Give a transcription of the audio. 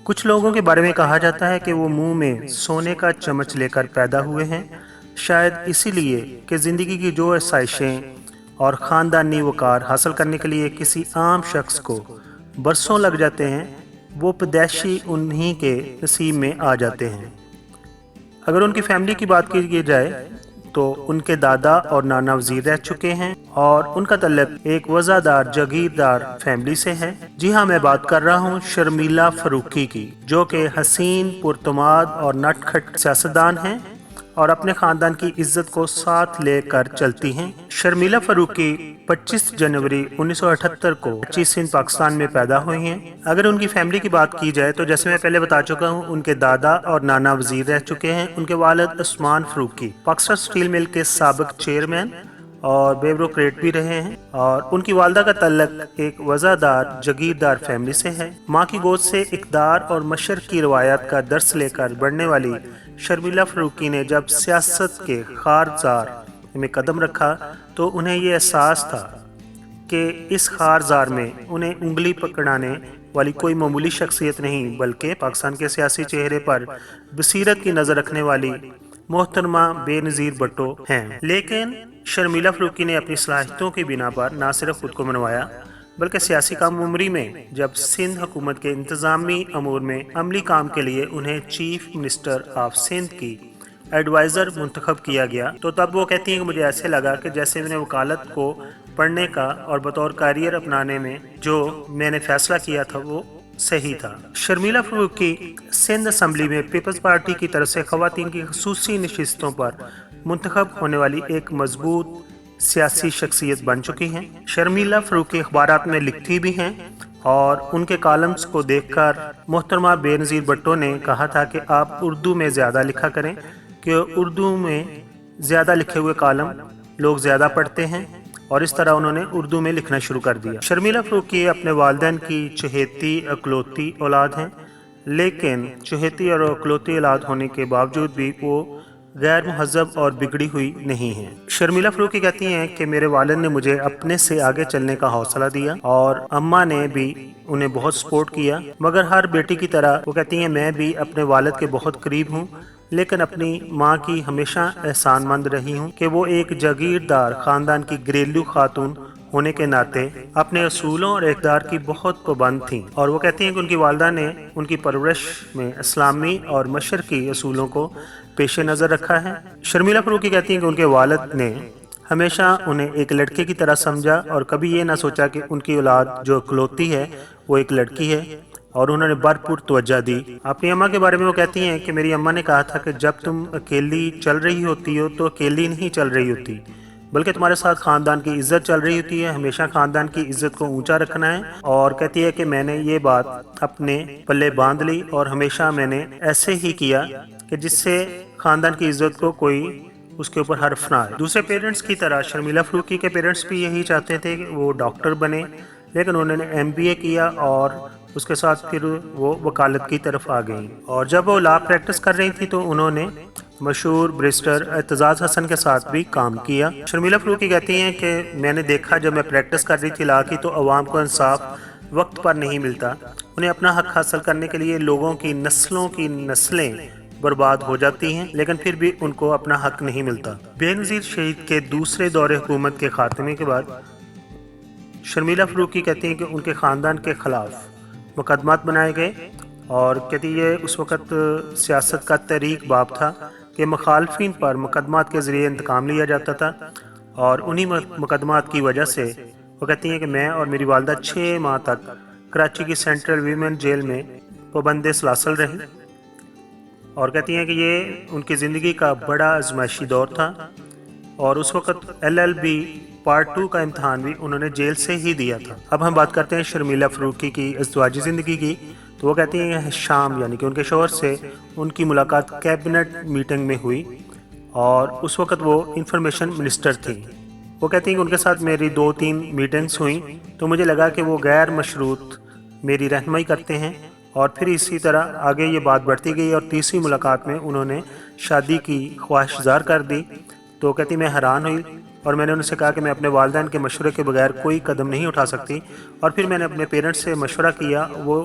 کچھ لوگوں کے بارے میں کہا جاتا ہے کہ وہ منہ میں سونے کا چمچ لے کر پیدا ہوئے ہیں، شاید اسی لیے کہ زندگی کی جو آسائشیں اور خاندانی وقار حاصل کرنے کے لیے کسی عام شخص کو برسوں لگ جاتے ہیں، وہ پیدائشی انہی کے نصیب میں آ جاتے ہیں۔ اگر ان کی فیملی کی بات کی جائے تو ان کے دادا اور نانا وزیر رہ چکے ہیں اور ان کا تعلق ایک وزادار جاگیردار فیملی سے ہے۔ جی ہاں، میں بات کر رہا ہوں شرمیلا فاروقی کی، جو کہ حسین، پرتماد اور نٹ کھٹ سیاستدان ہیں اور اپنے خاندان کی عزت کو ساتھ لے کر چلتی ہیں۔ شرمیلا فاروقی 25 جنوری 1978 کو کراچی سندھ پاکستان میں پیدا ہوئی ہیں۔ اگر ان کی فیملی کی بات کی جائے تو جیسے میں پہلے بتا چکا ہوں، ان کے دادا اور نانا وزیر رہ چکے ہیں۔ ان کے والد عثمان فاروقی پاکستان سٹیل مل کے سابق چیئرمین اور بیوروکریٹ بھی رہے ہیں، اور ان کی والدہ کا تعلق ایک وزادار جاگیردار فیملی سے ہے۔ ماں کی گود سے اقتدار اور مشرق کی روایات کا درس لے کر بڑھنے والی شرمیلا فاروقی نے جب سیاست کے خارزار میں قدم رکھا تو انہیں یہ احساس تھا کہ اس خارزار میں انہیں انگلی پکڑانے والی کوئی معمولی شخصیت نہیں، بلکہ پاکستان کے سیاسی چہرے پر بصیرت کی نظر رکھنے والی محترمہ بے نظیر بھٹو ہیں۔ لیکن شرمیلا فاروقی نے اپنی صلاحیتوں کی بنا پر نہ صرف خود کو منوایا بلکہ سیاسی کام عمری میں جب سندھ حکومت کے انتظامی امور میں عملی کام کے لیے انہیں چیف منسٹر آف سندھ کی ایڈوائزر منتخب کیا گیا تو تب وہ کہتی ہیں کہ مجھے ایسے لگا کہ جیسے میں نے وکالت کو پڑھنے کا اور بطور کیریئر اپنانے میں جو میں نے فیصلہ کیا تھا وہ صحیح تھا۔ شرمیلا فاروقی سندھ اسمبلی میں پیپلز پارٹی کی طرف سے خواتین کی خصوصی نشستوں پر منتخب ہونے والی ایک مضبوط سیاسی شخصیت بن چکی ہیں۔ شرمیلا فاروقی اخبارات میں لکھتی بھی ہیں اور ان کے کالمز کو دیکھ کر محترمہ بے نظیر بھٹو نے کہا تھا کہ آپ اردو میں زیادہ لکھا کریں، کہ اردو میں زیادہ لکھے ہوئے کالم لوگ زیادہ پڑھتے ہیں، اور اس طرح انہوں نے اردو میں لکھنا شروع کر دیا۔ شرمیلا فاروقی اپنے والدین کی چہیتی اکلوتی اولاد ہیں، لیکن چہیتی اور اکلوتی اولاد ہونے کے باوجود بھی وہ غیر مہذب اور بگڑی ہوئی نہیں ہیں۔ شرمیلا فاروقی کہتی ہیں کہ میرے والد نے مجھے اپنے سے آگے چلنے کا حوصلہ دیا اور اماں نے بھی انہیں بہت سپورٹ کیا، مگر ہر بیٹی کی طرح وہ کہتی ہیں میں بھی اپنے والد کے بہت قریب ہوں، لیکن اپنی ماں کی ہمیشہ احسان مند رہی ہوں کہ وہ ایک جاگیردار خاندان کی گھریلو خاتون ہونے کے ناطے اپنے اصولوں اور اقدار کی بہت پابند تھیں، اور وہ کہتی ہیں کہ ان کی والدہ نے ان کی پرورش میں اسلامی اور مشرقی اصولوں کو پیش نظر رکھا ہے۔ شرمیلا فاروقی کہتی ہیں کہ ان کے والد نے ہمیشہ انہیں ایک لڑکے کی طرح سمجھا اور کبھی یہ نہ سوچا کہ ان کی اولاد جو اکلوتی ہے وہ ایک لڑکی ہے، اور انہوں نے بھرپور توجہ دی۔ اپنی اماں کے بارے میں وہ کہتی ہیں کہ میری اماں نے کہا تھا کہ جب تم اکیلی چل رہی ہوتی ہو تو اکیلی نہیں چل رہی ہوتی، بلکہ تمہارے ساتھ خاندان کی عزت چل رہی ہوتی ہے، ہمیشہ خاندان کی عزت کو اونچا رکھنا ہے۔ اور کہتی ہے کہ میں نے یہ بات اپنے پلے باندھ لی اور ہمیشہ میں نے ایسے ہی کیا کہ جس سے خاندان کی عزت کو کوئی اس کے اوپر حرف نہ آئے۔ دوسرے پیرنٹس کی طرح شرمیلا فاروقی کے پیرنٹس بھی یہی چاہتے تھے کہ وہ ڈاکٹر بنے، لیکن انہوں نے MBA کیا اور اس کے ساتھ پھر وہ وکالت کی طرف آ گئیں، اور جب وہ لا پریکٹس کر رہی تھی تو انہوں نے مشہور بریسٹر اعتزاز حسن کے ساتھ بھی کام کیا۔ شرمیلا فاروقی کہتی ہیں کہ میں نے دیکھا جب میں پریکٹس کر رہی تھی لا کی تو عوام کو انصاف وقت پر نہیں ملتا، انہیں اپنا حق حاصل کرنے کے لیے لوگوں کی نسلوں کی نسلیں برباد ہو جاتی ہیں، لیکن پھر بھی ان کو اپنا حق نہیں ملتا۔ بے نظیر شہید کے دوسرے دور حکومت کے خاتمے کے بعد شرمیلا فاروقی کہتی ہیں کہ ان کے خاندان کے خلاف مقدمات بنائے گئے، اور کہتی ہے اس وقت سیاست کا تحریک باب تھا کہ مخالفین پر مقدمات کے ذریعے انتقام لیا جاتا تھا، اور انہی مقدمات کی وجہ سے وہ کہتی ہیں کہ میں اور میری والدہ 6 ماہ تک کراچی کی سینٹرل ویمن جیل میں پابند سلاسل رہی، اور کہتی ہیں کہ یہ ان کی زندگی کا بڑا آزمائشی دور تھا، اور اس وقت LLB پارٹ 2 کا امتحان بھی انہوں نے جیل سے ہی دیا تھا۔ اب ہم بات کرتے ہیں شرمیلا فاروقی کی ازدواجی زندگی کی، تو وہ کہتی ہیں شام یعنی کہ ان کے شوہر سے ان کی ملاقات کیبنٹ میٹنگ میں ہوئی، اور اس وقت وہ انفارمیشن منسٹر تھی۔ وہ کہتی ہیں کہ ان کے ساتھ میری 2-3 میٹنگز ہوئیں تو مجھے لگا کہ وہ غیر مشروط میری رہنمائی کرتے ہیں، اور پھر اسی طرح آگے یہ بات بڑھتی گئی، اور تیسری ملاقات میں انہوں نے شادی کی خواہش ظاہر کر دی۔ تو کہتی میں حیران ہوئی، اور میں نے ان سے کہا کہ میں اپنے والدین کے مشورے کے بغیر کوئی قدم نہیں اٹھا سکتی، اور پھر میں نے اپنے پیرنٹس سے مشورہ کیا، وہ